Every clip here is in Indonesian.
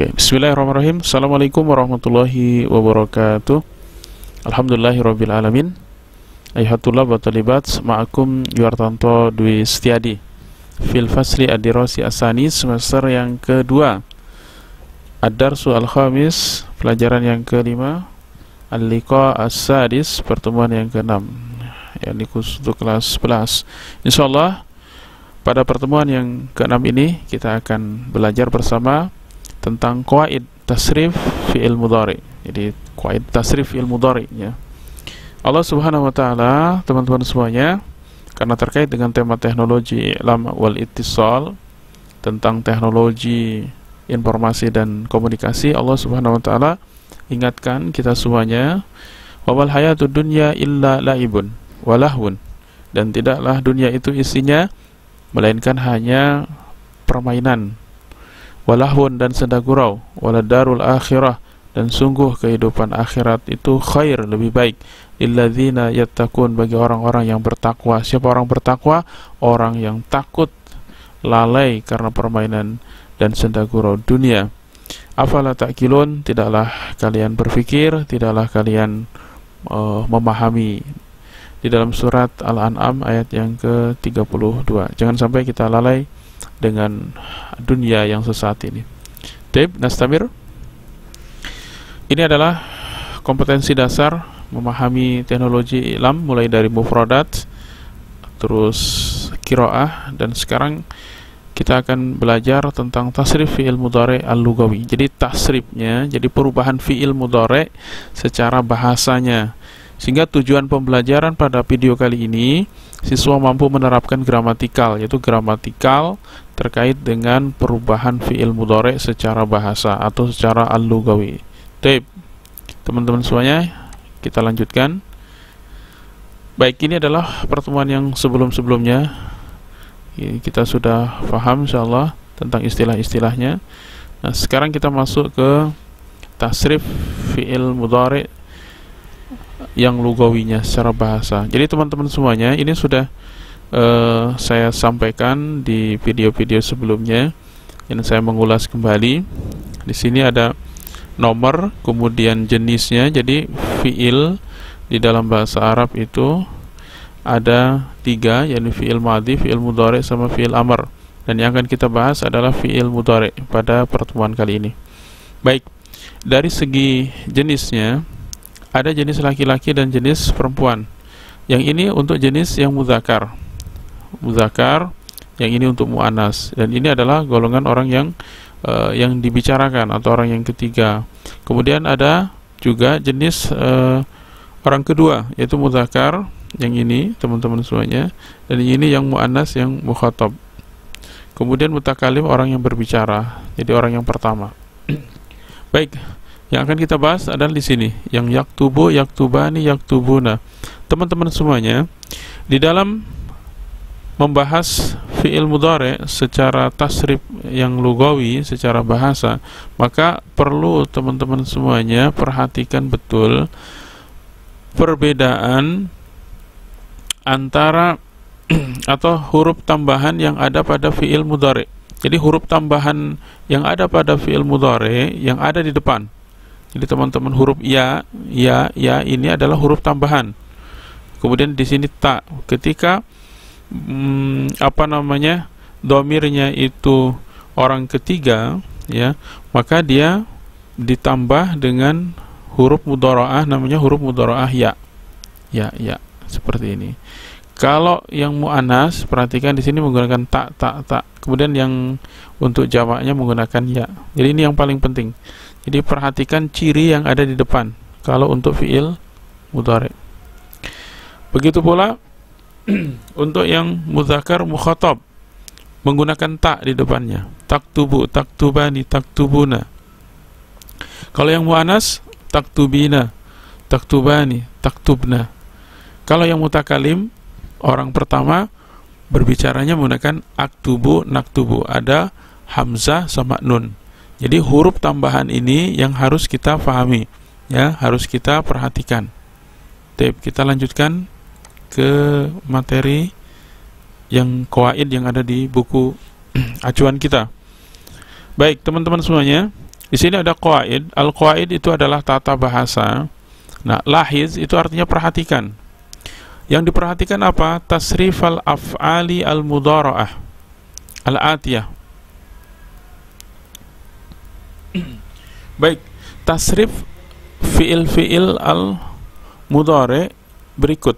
Oke, bismillahirrahmanirrahim. Assalamualaikum warahmatullahi wabarakatuh. Alhamdulillahirabbil alamin. Ayhatullah wa talibat ma'akum Yuartanto Dwi Setiadi fil fasli ad-dirasi asani semester yang kedua. Ad-darsu al-khamis, pelajaran yang kelima. Al-liqa as-sadis, pertemuan yang keenam, yakni khusus untuk kelas 11. Insyaallah pada pertemuan yang keenam ini kita akan belajar bersama tentang qawaid tasrif fi'il mudhari. Jadi qawaid tasrif fi'il mudhari ya. Allah Subhanahu wa taala, teman-teman semuanya, karena terkait dengan tema teknologi i'lam wal ittisal, tentang teknologi informasi dan komunikasi, Allah Subhanahu wa taala ingatkan kita semuanya, wa wal hayatud dunya illa laibun wa lahwun, dan tidaklah dunia itu isinya melainkan hanya permainan, walahun dan senda gurau, waladarul akhirah, dan sungguh kehidupan akhirat itu khair, lebih baik, lilladzina yattaqun, bagi orang-orang yang bertakwa. Siapa orang bertakwa? Orang yang takut lalai karena permainan dan senda gurau dunia. Afala ta'qilun, tidaklah kalian berpikir, tidaklah kalian memahami. Di dalam surat Al-An'am ayat yang ke-32. Jangan sampai kita lalai dengan dunia yang sesaat ini. Taib, nastamir. Ini adalah kompetensi dasar memahami teknologi i'lam, mulai dari mufradat, terus qiraah, dan sekarang kita akan belajar tentang tasrif fi'il mudhari al-lughawi. Jadi tasrifnya, jadi perubahan fi'il mudhari secara bahasanya. Sehingga tujuan pembelajaran pada video kali ini, siswa mampu menerapkan gramatikal, yaitu gramatikal terkait dengan perubahan fi'il mudhari secara bahasa atau secara al-lughawi. Baik, teman-teman semuanya, kita lanjutkan. Baik, ini adalah pertemuan yang sebelum-sebelumnya. Kita sudah paham insyaallah tentang istilah-istilahnya. Nah, sekarang kita masuk ke tasrif fi'il mudhari yang lugawinya secara bahasa. Jadi teman-teman semuanya, ini sudah saya sampaikan di video-video sebelumnya. Ini saya mengulas kembali. Di sini ada nomor, kemudian jenisnya. Jadi fi'il di dalam bahasa Arab itu ada 3, yakni fi'il madhi, fi'il mudhari, sama fi'il amr. Dan yang akan kita bahas adalah fi'il mudhari pada pertemuan kali ini. Baik, dari segi jenisnya, ada jenis laki-laki dan jenis perempuan. Yang ini untuk jenis yang muzakkar, yang ini untuk muannas, dan ini adalah golongan orang yang dibicarakan atau orang yang ketiga. Kemudian ada juga jenis orang kedua, yaitu muzakkar, yang ini teman-teman semuanya, dan ini yang muannas, yang mukhatab. Kemudian mutakalim, orang yang berbicara, jadi orang yang pertama. Baik, yang akan kita bahas adalah di sini, yang yaktubu, yaktubani, yaktubuna. Teman-teman semuanya, di dalam membahas fi'il mudhari secara tasrif yang lugawi, secara bahasa, maka perlu teman-teman semuanya perhatikan betul perbedaan antara atau huruf tambahan yang ada pada fi'il mudhari. Jadi huruf tambahan yang ada pada fi'il mudhari yang ada di depan. Jadi teman-teman, huruf ya ini adalah huruf tambahan. Kemudian di sini ta. Ketika domirnya itu orang ketiga, ya, maka dia ditambah dengan huruf mudharaah, namanya huruf mudharaah ya, seperti ini. Kalau yang muannas, perhatikan di sini menggunakan ta. Kemudian yang untuk jamaknya menggunakan ya. Jadi ini yang paling penting. Jadi perhatikan ciri yang ada di depan kalau untuk fi'il mudhari. Begitu pula untuk yang muzakkar mukhatab, menggunakan ta di depannya. Taktubu, taktubani, taktubuna. Kalau yang muannas, taktubina, taktubani, taktubna. Kalau yang mutakalim, orang pertama, berbicaranya menggunakan aktubu, naktubu. Ada hamzah sama nun. Jadi huruf tambahan ini yang harus kita pahami, ya, harus kita perhatikan. Kita lanjutkan ke materi yang qawaid yang ada di buku acuan kita. Baik, teman-teman semuanya, Di sini ada qawaid. Al-qawaid itu adalah tata bahasa. Nah, lahiz itu artinya perhatikan. Yang diperhatikan apa? Tasrif al-af'ali al-mudhara'ah al-atiyah. Baik, tasrif fiil-fiil al-mudhari' berikut.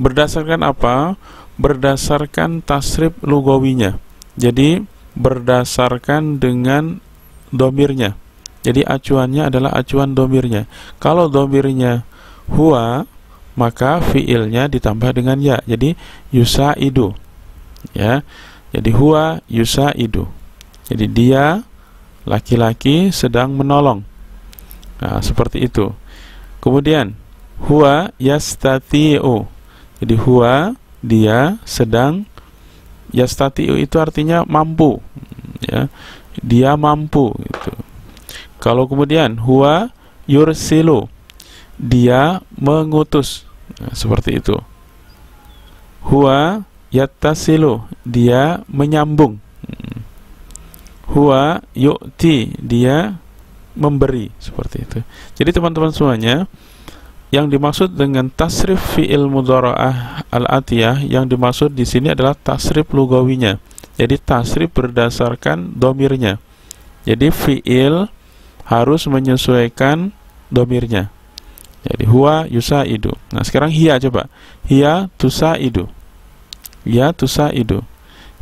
Berdasarkan apa? Berdasarkan tasrif lugawinya. Jadi berdasarkan dengan domirnya. Jadi acuannya adalah acuan domirnya. Kalau domirnya huwa, maka fiilnya ditambah dengan ya. Jadi yusaidu, ya. Jadi huwa yusaidu. Jadi dia laki-laki sedang menolong. Nah, seperti itu. Kemudian huwa yastati'u. Jadi huwa dia sedang, yastati'u itu artinya mampu, ya. Dia mampu gitu. Kalau kemudian huwa yursilu, dia mengutus. Nah, seperti itu. Huwa yattasilu, dia menyambung. Huwa yu'ti, dia memberi, seperti itu. Jadi teman-teman semuanya, yang dimaksud dengan tasrif fi'il mudhara'ah al-atiyah, yang dimaksud di sini adalah tasrif lugawinya. Jadi tasrif berdasarkan domirnya. Jadi fi'il harus menyesuaikan domirnya. Jadi huwa yusaidu. Nah, sekarang hiya, coba. Hiya tusaidu. Hiya tusaidu.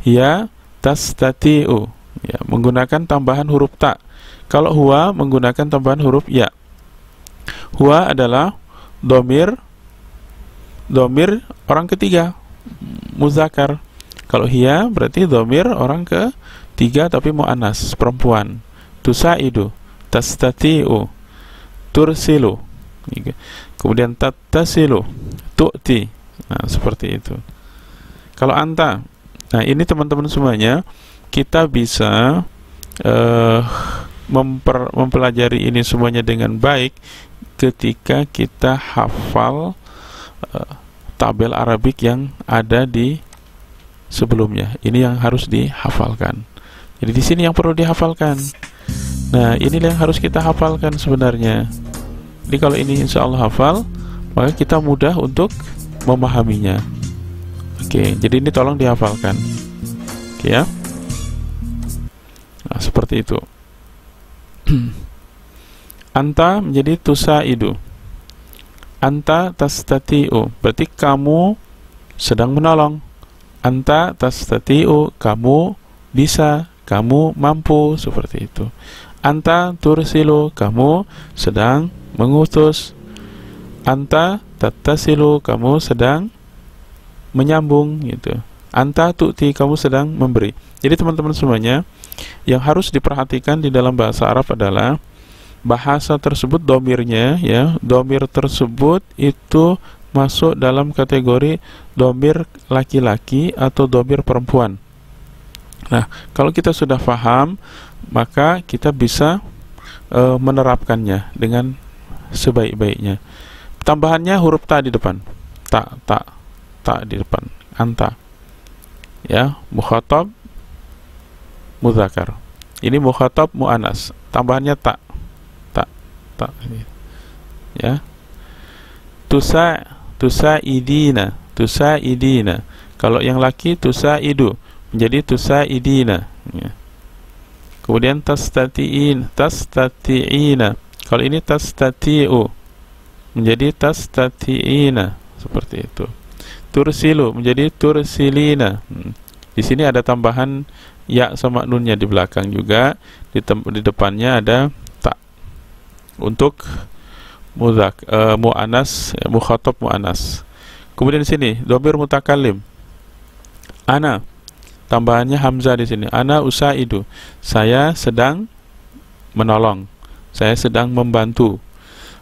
Hiya tastati'u. Ya, menggunakan tambahan huruf ta. Kalau huwa menggunakan tambahan huruf ya. Huwa adalah domir orang ketiga, muzakkar. Kalau hiya berarti domir orang ketiga tapi muannas, perempuan. Tusaidu, tastati'u, tursilu, kemudian tattasilu, tu'ti. Nah, seperti itu. Kalau anta, nah ini teman-teman semuanya, kita bisa mempelajari ini semuanya dengan baik ketika kita hafal tabel Arabik yang ada di sebelumnya. Ini yang harus dihafalkan. Jadi di sini yang perlu dihafalkan. Nah, inilah yang harus kita hafalkan sebenarnya. Jadi kalau ini insya Allah hafal, maka kita mudah untuk memahaminya. Oke, jadi ini tolong dihafalkan. Oke ya. Nah, seperti itu. Anta menjadi tusaidu. Anta tastati'u, berarti kamu sedang menolong. Anta tastati'u, kamu bisa, kamu mampu, seperti itu. Anta tursilu, kamu sedang mengutus. Anta tattasilu, kamu sedang menyambung, gitu. Anta tu'ti, kamu sedang memberi. Jadi teman-teman semuanya, yang harus diperhatikan di dalam bahasa Arab adalah bahasa tersebut domirnya, ya, domir tersebut itu masuk dalam kategori domir laki-laki atau domir perempuan. Nah, kalau kita sudah paham, maka kita bisa menerapkannya dengan sebaik-baiknya. Tambahannya huruf ta di depan, ta di depan, anta, ya, mukhatab muzakkar. Ini mukhatab muannas, tambahannya ta, ya. Tusaidina. Kalau yang laki tusaidu menjadi tusaidina, ya. Kemudian tastati'ina. Kalau ini tastati'u menjadi tastati'ina, seperti itu. Tursilu menjadi tursilina. Di sini ada tambahan ya sama nunnya di belakang juga. Di depannya ada ta untuk mu'anas, mukhatab mu'anas. Kemudian di sini dhamir mutakallim. Ana, tambahannya hamzah di sini. Ana usaidu, saya sedang menolong, saya sedang membantu.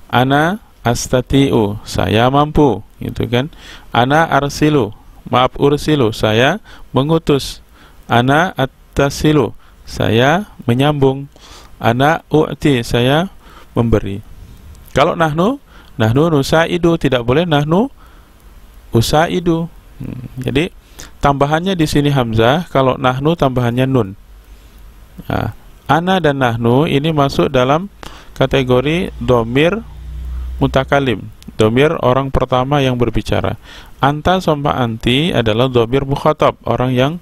Ana astati'u, saya mampu, gitu kan. Ana arsilu, ursilu, saya mengutus. Ana attasilu, saya menyambung. Ana u'ti, saya memberi. Kalau nahnu nusaidu, tidak boleh nahnu usaidu. Jadi tambahannya di sini hamzah, kalau nahnu tambahannya nun. Nah, Ana dan nahnu ini masuk dalam kategori domir mutakalim, domir orang pertama yang berbicara. Anta sama anti adalah domir mukhatab, orang yang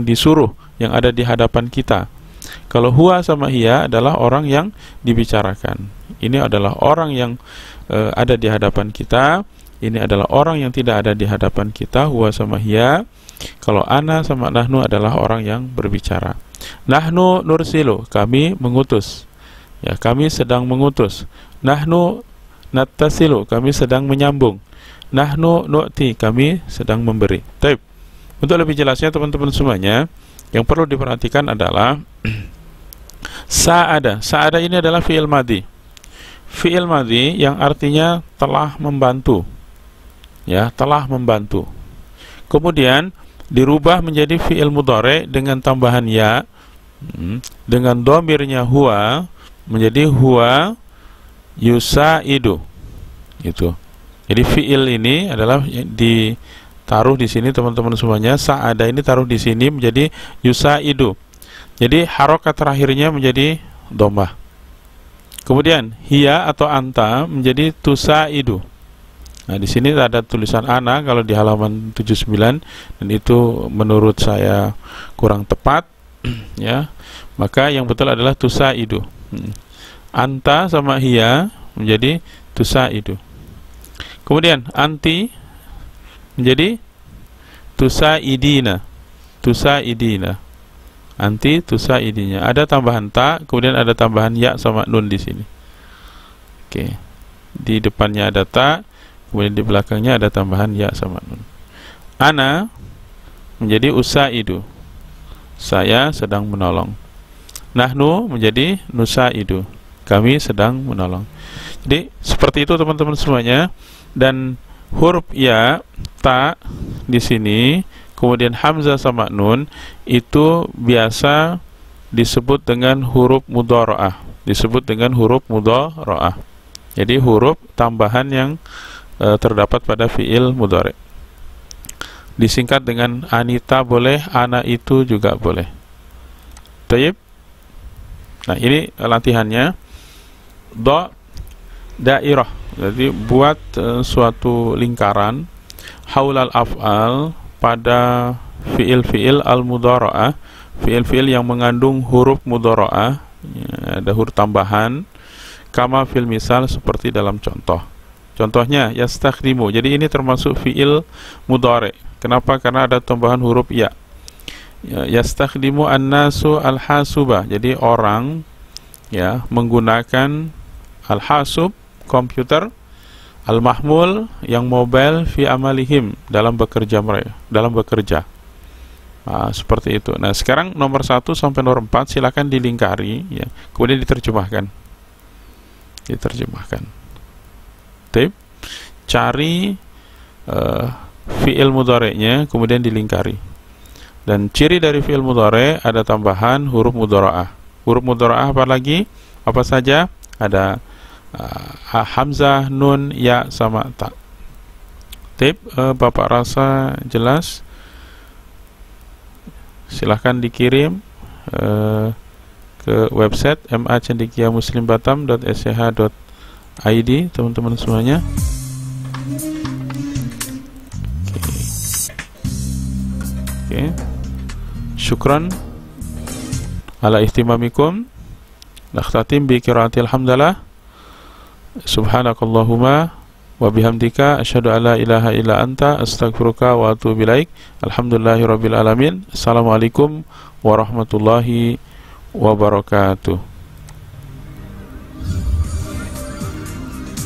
disuruh, yang ada di hadapan kita. Kalau huwa sama hiya adalah orang yang dibicarakan. Ini adalah orang yang ada di hadapan kita. Ini adalah orang yang tidak ada di hadapan kita, huwa sama hiya. Kalau ana sama nahnu adalah orang yang berbicara. Nahnu nursilu, kami mengutus. Ya, kami sedang mengutus. Nahnu nattasilu, kami sedang menyambung. Nahnu nu'ti, kami sedang memberi. Baik. Untuk lebih jelasnya teman-teman semuanya, yang perlu diperhatikan adalah sa'ada. Sa'ada ini adalah fi'il madhi. Fi'il madhi yang artinya telah membantu. Ya, telah membantu. Kemudian dirubah menjadi fi'il mudhari dengan tambahan ya, dengan domirnya huwa menjadi huwa yusaidu. Itu. Jadi fi'il ini adalah ditaruh di sini teman-teman semuanya. Sa'ada ini taruh di sini menjadi yusaidu. Jadi harokat terakhirnya menjadi dhammah. Kemudian hiya atau anta menjadi tusaidu. Nah, di sini ada tulisan ana kalau di halaman 79, dan itu menurut saya kurang tepat ya. Maka yang betul adalah tusaidu. Anta sama hiya menjadi tusaidu. Kemudian anti menjadi tusaidina. Tusaidina. Anti tusaidinya. Ada tambahan ta, kemudian ada tambahan ya sama nun di sini. Oke. Di depannya ada ta, kemudian di belakangnya ada tambahan ya sama nun. Ana menjadi usaidu. Saya sedang menolong. Nahnu menjadi nusaidu. Kami sedang menolong. Jadi seperti itu teman-teman semuanya. Dan huruf ya, ta di sini, kemudian hamzah sama nun itu biasa disebut dengan huruf mudhara'ah. Disebut dengan huruf mudhara'ah. Jadi huruf tambahan yang terdapat pada fi'il mudhari. Disingkat dengan anita boleh, ana itu juga boleh. Taib. Nah, ini latihannya. Dairah. Jadi buat suatu lingkaran haulal af'al pada fi'il-fi'il al-mudhara'ah, fi'il-fi'il yang mengandung huruf mudhara'ah, ya, ada huruf tambahan, kama fil misal, seperti dalam contoh. Contohnya yastakhdimu. Jadi ini termasuk fi'il mudhari. Kenapa? Karena ada tambahan huruf ya. Yastakhdimu an-nasu al-hasuba. Jadi orang ya menggunakan al-hasub, komputer, al-mahmul yang mobile, fi amalihim, dalam bekerja mereka, dalam bekerja. Nah, seperti itu. Nah, sekarang nomor 1 sampai nomor 4 silakan dilingkari ya. Kemudian diterjemahkan. Diterjemahkan. Tip, cari fi'il mudhari'nya kemudian dilingkari. Dan ciri dari fi'il mudhari' ada tambahan huruf mudhara'ah. Huruf mudhara'ah apa lagi? Apa saja? Ada hamzah, nun, ya sama ta. Tip, Bapak rasa jelas? Silahkan dikirim ke website macendekiamuslimbatam.sch.id teman-teman semuanya. Oke. Syukran ala ihtimamikum. Nakhtatim bi qiraatil hamdalah. Subhanakallahumma wa bihamdika asyhadu an la ilaha illa anta astaghfiruka wa atubu ilaik. Alhamdulillahirabbil alamin. Assalamualaikum warahmatullahi wabarakatuh.